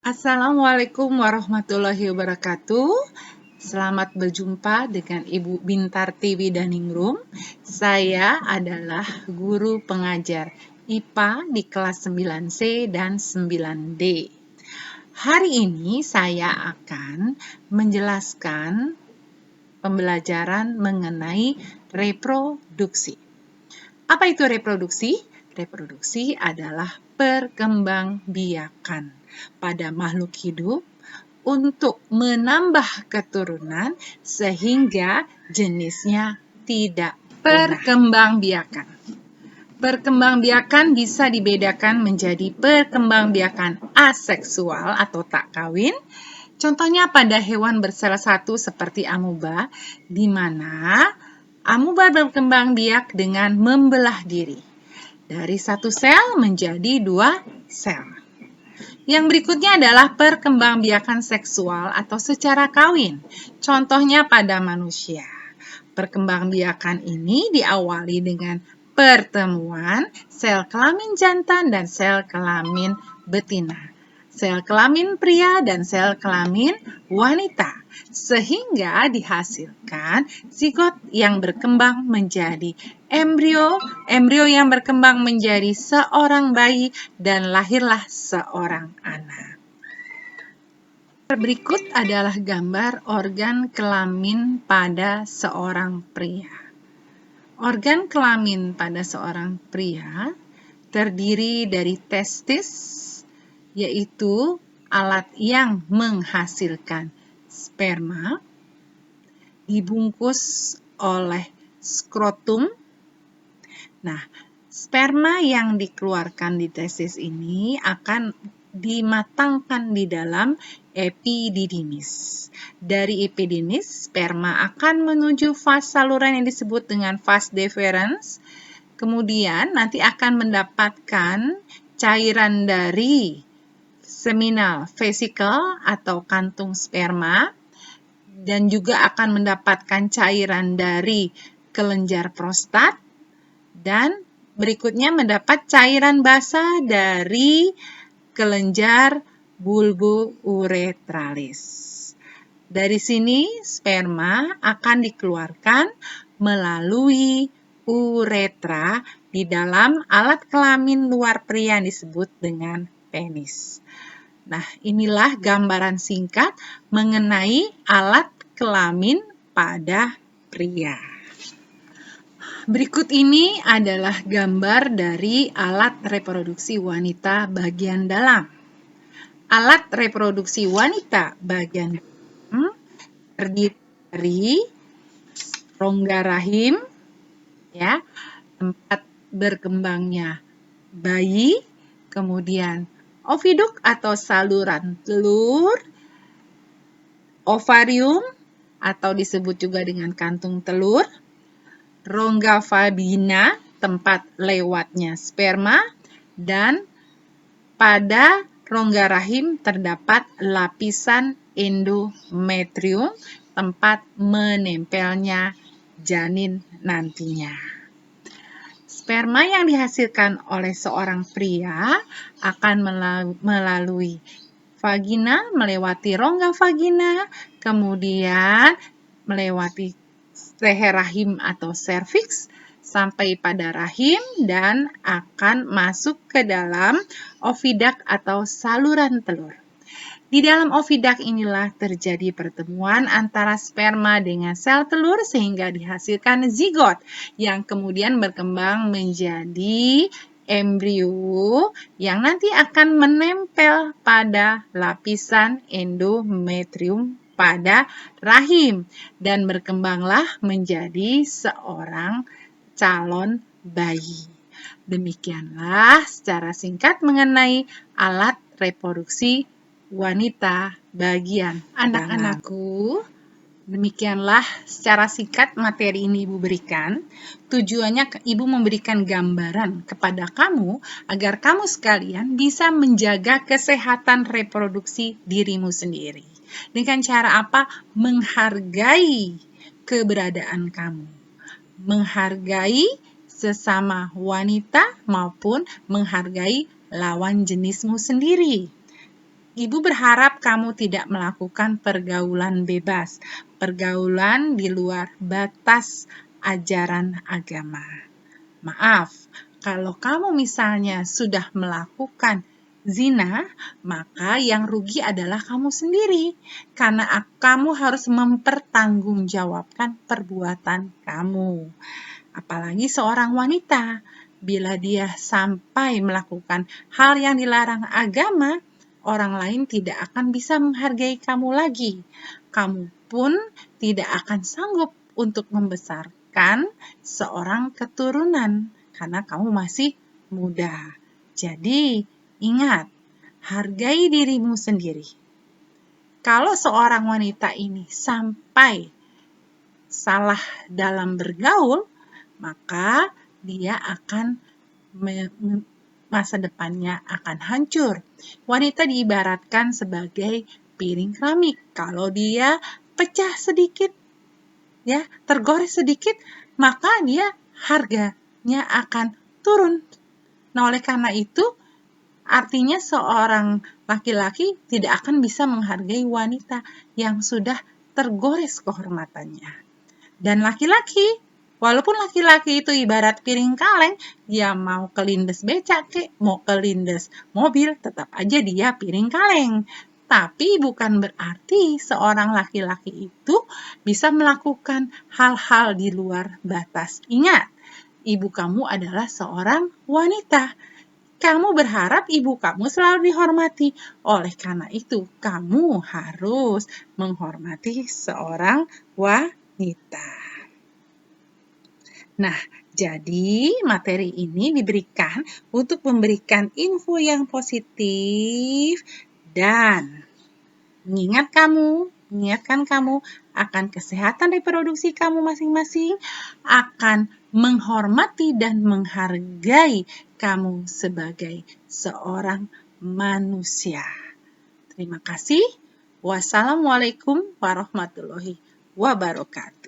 Assalamualaikum warahmatullahi wabarakatuh. Selamat berjumpa dengan Ibu Bintar Tiwi Daningrum. Saya adalah guru pengajar IPA di kelas 9C dan 9D. Hari ini saya akan menjelaskan pembelajaran mengenai reproduksi. Apa itu reproduksi? Reproduksi adalah perkembangbiakan pada makhluk hidup untuk menambah keturunan sehingga jenisnya tidak punah. Perkembangbiakan. Perkembangbiakan bisa dibedakan menjadi perkembangbiakan aseksual atau tak kawin. Contohnya pada hewan bersel satu seperti amuba, di mana amuba berkembang biak dengan membelah diri dari satu sel menjadi 2 sel. Yang berikutnya adalah perkembangbiakan seksual atau secara kawin. Contohnya pada manusia. Perkembangbiakan ini diawali dengan pertemuan sel kelamin jantan dan sel kelamin betina, sel kelamin pria dan sel kelamin wanita, sehingga dihasilkan zigot yang berkembang menjadi embrio yang berkembang menjadi seorang bayi dan lahirlah seorang anak. Berikut adalah gambar organ kelamin pada seorang pria. Organ kelamin pada seorang pria terdiri dari testis, yaitu alat yang menghasilkan sperma, dibungkus oleh skrotum. Nah, sperma yang dikeluarkan di testis ini akan dimatangkan di dalam epididymis. Dari epididymis, sperma akan menuju vas saluran yang disebut dengan vas deferens. Kemudian nanti akan mendapatkan cairan dari seminal vesicle atau kantung sperma, dan juga akan mendapatkan cairan dari kelenjar prostat, dan berikutnya mendapat cairan basah dari kelenjar bulbouretralis. Dari sini sperma akan dikeluarkan melalui uretra di dalam alat kelamin luar pria yang disebut dengan penis. Nah, inilah gambaran singkat mengenai alat kelamin pada pria. Berikut ini adalah gambar dari alat reproduksi wanita bagian dalam. Alat reproduksi wanita bagian dalam terdiri dari rongga rahim, ya, tempat berkembangnya bayi, kemudian oviduk atau saluran telur, ovarium atau disebut juga dengan kantung telur, rongga vagina, tempat lewatnya sperma, dan pada rongga rahim terdapat lapisan endometrium, tempat menempelnya janin nantinya. Sperma yang dihasilkan oleh seorang pria akan melalui vagina, melewati rongga vagina, kemudian melewati leher rahim atau serviks, sampai pada rahim dan akan masuk ke dalam ovidak atau saluran telur. Di dalam ovidak inilah terjadi pertemuan antara sperma dengan sel telur sehingga dihasilkan zigot yang kemudian berkembang menjadi embrio yang nanti akan menempel pada lapisan endometrium pada rahim dan berkembanglah menjadi seorang calon bayi. Demikianlah secara singkat mengenai alat reproduksi wanita bagian anak-anakku. Demikianlah secara singkat materi ini Ibu berikan. Tujuannya Ibu memberikan gambaran kepada kamu agar kamu sekalian bisa menjaga kesehatan reproduksi dirimu sendiri. Dengan cara apa? Menghargai keberadaan kamu. Menghargai sesama wanita maupun menghargai lawan jenismu sendiri. Ibu berharap kamu tidak melakukan pergaulan bebas, pergaulan di luar batas ajaran agama. Maaf, kalau kamu misalnya sudah melakukan zina, maka yang rugi adalah kamu sendiri, karena kamu harus mempertanggungjawabkan perbuatan kamu. Apalagi seorang wanita, bila dia sampai melakukan hal yang dilarang agama, orang lain tidak akan bisa menghargai kamu lagi. Kamu pun tidak akan sanggup untuk membesarkan seorang keturunan karena kamu masih muda. Jadi, ingat, hargai dirimu sendiri. Kalau seorang wanita ini sampai salah dalam bergaul, maka dia akan masa depannya akan hancur. Wanita diibaratkan sebagai piring keramik. Kalau dia pecah sedikit, ya, tergores sedikit, maka dia harganya akan turun. Nah, oleh karena itu, artinya seorang laki-laki tidak akan bisa menghargai wanita yang sudah tergores kehormatannya. Dan laki-laki, walaupun laki-laki itu ibarat piring kaleng, dia mau kelindes becak kek, mau kelindes mobil, tetap aja dia piring kaleng. Tapi bukan berarti seorang laki-laki itu bisa melakukan hal-hal di luar batas. Ingat, ibu kamu adalah seorang wanita. Kamu berharap ibu kamu selalu dihormati. Oleh karena itu, kamu harus menghormati seorang wanita. Nah, jadi materi ini diberikan untuk memberikan info yang positif dan mengingatkan kamu akan kesehatan reproduksi kamu masing-masing, akan menghormati dan menghargai kamu sebagai seorang manusia. Terima kasih. Wassalamualaikum warahmatullahi wabarakatuh.